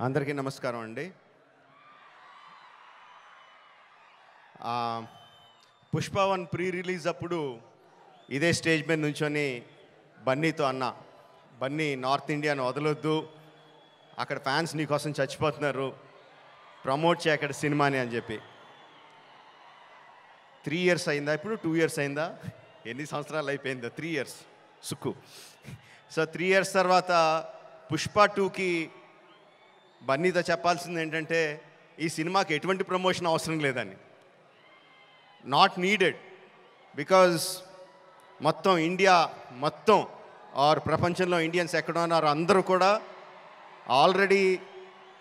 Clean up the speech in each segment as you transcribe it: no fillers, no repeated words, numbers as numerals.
అందరికీ నమస్కారం అండి. పుష్ప 1 ప్రీ రిలీజ్ అప్పుడు ఇదే స్టేజ్ మీద నుంచొని బన్నీతో అన్నా, బన్నీ నార్త్ ఇండియాను వదలొద్దు, అక్కడ ఫ్యాన్స్ నీకోసం చచ్చిపోతున్నారు, ప్రమోట్ చేయ అక్కడ సినిమాని అని చెప్పి. 3 years అయిందా, ఇప్పుడు 2 years అయిందా, ఎన్ని సంవత్సరాలు అయిపోయిందా? 3 years సుక్కు. సో 3 years తర్వాత పుష్ప 2కి బన్నీతో చెప్పాల్సింది ఏంటంటే, ఈ సినిమాకి ఎటువంటి ప్రమోషన్ అవసరం లేదని. నాట్ నీడెడ్, బికాజ్ మొత్తం ఇండియా మొత్తం ఆర్ ప్రపంచంలో ఇండియన్స్ ఎక్కడ ఉన్నారో అందరూ కూడా ఆల్రెడీ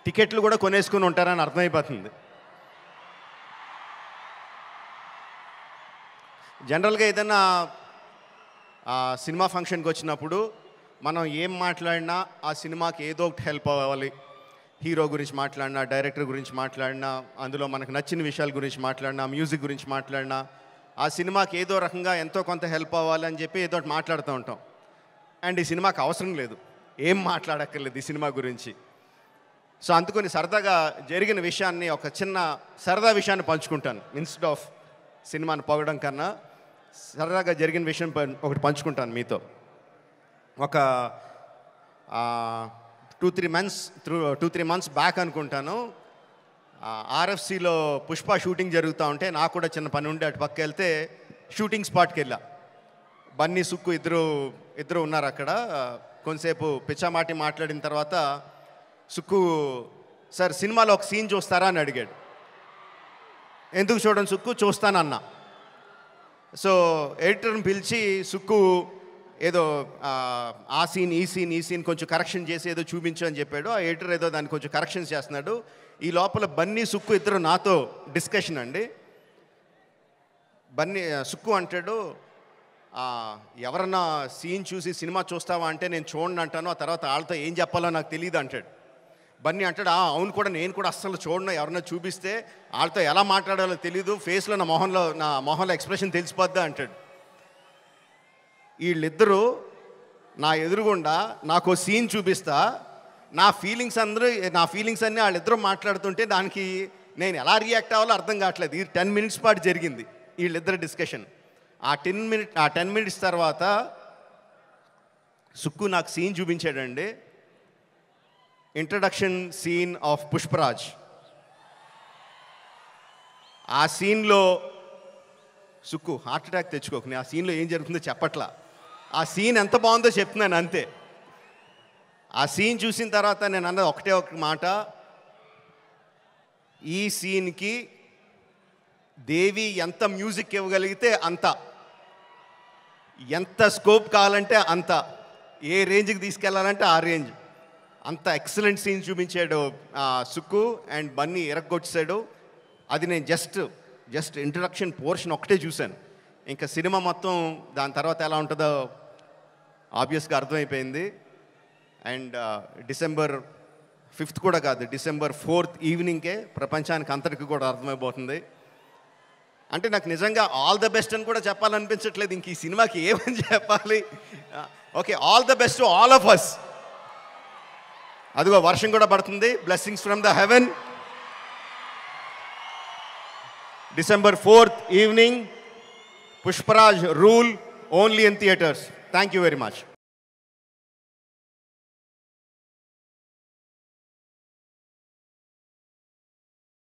టికెట్లు కూడా కొనేసుకుని ఉంటారని అర్థమైపోతుంది. జనరల్గా ఏదైనా సినిమా ఫంక్షన్కి వచ్చినప్పుడు మనం ఏం మాట్లాడినా ఆ సినిమాకి ఏదో ఒకటి హెల్ప్ అవ్వాలి. హీరో గురించి మాట్లాడినా, డైరెక్టర్ గురించి మాట్లాడినా, అందులో మనకు నచ్చిన విషయాల గురించి మాట్లాడినా, మ్యూజిక్ గురించి మాట్లాడినా, ఆ సినిమాకి ఏదో రకంగా ఎంతో కొంత హెల్ప్ అవ్వాలి అని చెప్పి ఏదో ఒకటి మాట్లాడుతూ ఉంటాం. అండ్ ఈ సినిమాకి అవసరం లేదు, ఏం మాట్లాడక్కర్లేదు ఈ సినిమా గురించి. సో అందుకని సరదాగా జరిగిన విషయాన్ని, ఒక చిన్న సరదా విషయాన్ని పంచుకుంటాను. ఇన్స్టెడ్ ఆఫ్ సినిమాని పొగడం కన్నా సరదాగా జరిగిన విషయం ఒకటి పంచుకుంటాను మీతో. ఒక 2-3 months బ్యాక్ అనుకుంటాను, ఆర్ఎఫ్సిలో పుష్ప షూటింగ్ జరుగుతూ ఉంటే నాకు కూడా చిన్న పని ఉండి అటు పక్క వెళ్తే షూటింగ్ స్పాట్కి వెళ్ళా. బన్నీ, సుక్కు ఇద్దరు ఉన్నారు అక్కడ. కొంతసేపు పిచ్చామాటి మాట్లాడిన తర్వాత సుక్కు, సార్ సినిమాలో ఒక సీన్ చూస్తారా అని అడిగాడు. ఎందుకు చూడండి సుక్కు, చూస్తానన్నా. సో ఎడిటర్ని పిలిచి సుక్కు ఏదో ఆ సీన్ ఈ సీన్ కొంచెం కరెక్షన్ చేసి ఏదో చూపించు అని చెప్పాడు. ఆ ఎడిటర్ ఏదో దాన్ని కొంచెం కరెక్షన్స్ చేస్తున్నాడు. ఈ లోపల బన్నీ, సుక్కు ఇద్దరు నాతో డిస్కషన్ అండి. సుక్కు అంటాడు, ఎవరన్నా సీన్ చూసి సినిమా చూస్తావా అంటే నేను చూడండి అంటాను, ఆ తర్వాత వాళ్ళతో ఏం చెప్పాలో నాకు తెలియదు అంటాడు. బన్నీ అంటాడు, అవును కూడా, నేను కూడా అస్సలు చూడను, ఎవరన్నా చూపిస్తే వాళ్ళతో ఎలా మాట్లాడాలో తెలీదు, ఫేస్లో నా మొహంలో ఎక్స్ప్రెషన్ తెలిసిపోద్దా అంటాడు. వీళ్ళిద్దరూ నా ఎదురుగుండా నాకు సీన్ చూపిస్తా, నా ఫీలింగ్స్ అన్నీ వాళ్ళిద్దరూ మాట్లాడుతుంటే దానికి నేను ఎలా రియాక్ట్ అవ్వాలో అర్థం కావట్లేదు. ఇది 10 minutes పాటు జరిగింది వీళ్ళిద్దరు డిస్కషన్. ఆ 10 minutes తర్వాత సుక్కు నాకు సీన్ చూపించాడండి. Introduction scene of Pushparaj. ఆ సీన్లో సుక్కు హార్ట్ అటాక్ తెచ్చుకోకు, నేను ఆ సీన్లో ఏం జరుగుతుందో చెప్పట్లా, ఆ సీన్ ఎంత బాగుందో చెప్తున్నాను అంతే. ఆ సీన్ చూసిన తర్వాత నేను అన్నది ఒకటే ఒక మాట, ఈ సీన్కి దేవి ఎంత మ్యూజిక్ ఇవ్వగలిగితే అంత, ఎంత స్కోప్ కావాలంటే అంత, ఏ రేంజ్కి తీసుకెళ్లాలంటే ఆ రేంజ్, అంత ఎక్సలెంట్ సీన్ చూపించాడు సుక్కు. అండ్ బన్నీ ఇరగ్గొచ్చాడు. అది నేను జస్ట్ ఇంట్రడక్షన్ పోర్షన్ ఒకటే చూశాను. ఇంకా సినిమా మొత్తం దాని తర్వాత ఎలా ఉంటుందో ఆబ్వియస్గా అర్థమైపోయింది. అండ్ December 5th కూడా కాదు, December 4th ఈవినింగ్కే ప్రపంచానికి అంతటికి కూడా అర్థమైపోతుంది. అంటే నాకు నిజంగా ఆల్ ద బెస్ట్ అని కూడా చెప్పాలనిపించట్లేదు, ఇంక ఈ సినిమాకి ఏమని చెప్పాలి. Okay, all the best to all of us. అదిగో వర్షం కూడా పడుతుంది, blessings from the heaven. December 4th evening, Pushparaj rule, only in theatres. Thank you very much.